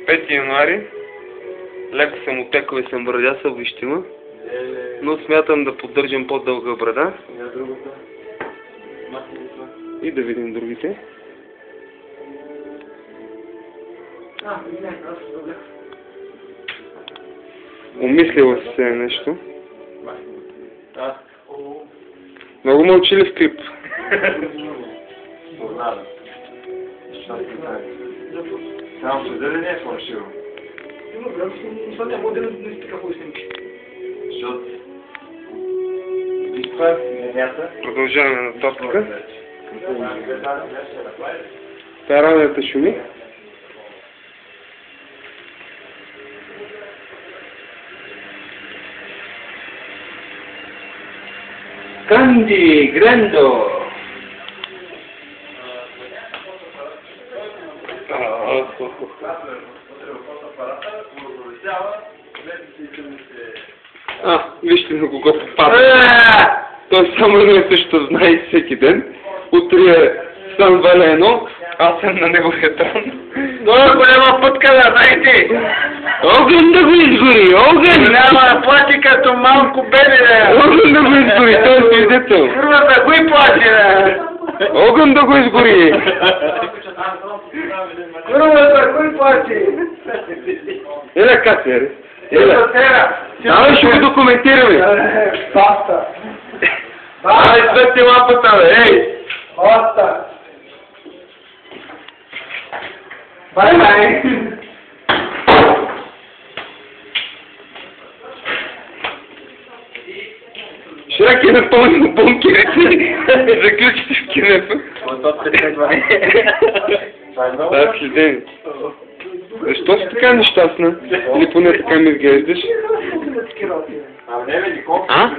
5 януари. Леко съм отекал и съм брадясал, вижте ма. Но смятам да поддържам по-дълга брада. И да видим другите. Умислила си се нещо. Много мълчилив клип. Само че дали не е фалшиво? Нищо не може да не стика хубаво снимки. Защото... това генията. Продължаваме на топка. Та радията шуми. Канди, Грендо! Вижте на кого попада. Той само едно и също знае всеки ден. Утре е Сан Валено, аз съм на неговия трон. Много голяма пътка, да знаете! Огън да го изгори, огън! Няма плачи като малко бебе, Огън да го изгори, той е свидетел. Курвата, кой плачи, Огън да го изгори. Курвата, кой плачи? Еля, Катя, Еля, давай ще го документираме. Баста! Ай, свети лампата, бе, ей! Баста! Бай-бай! Шрек е напълнил бункерите. Заключите в кинето. Това е следение. Защо си така нещастна? Или поне така ми изглеждаш? А?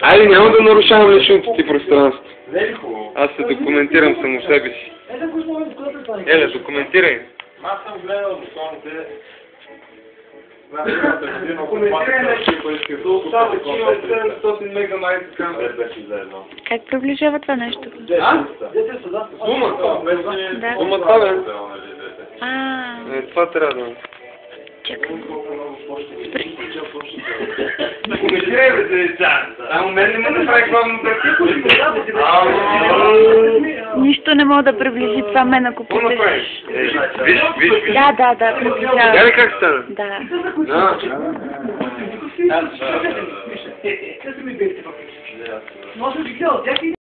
Айде, няма да нарушавам личното ти пространство. Аз се документирам само себе си. Еле, документирай. Аз съм гледал законите. Как приближава това нещо? Думата. Да. Думата, бе. Това трябва да... Чакай. Документирай, бе, деца. Само мен не ме направи главно практико. Нищо не мога да приближи това мен, ако Какво питаш. направиш? Виж. Да, приближава. Гледай как стана. Да. Може би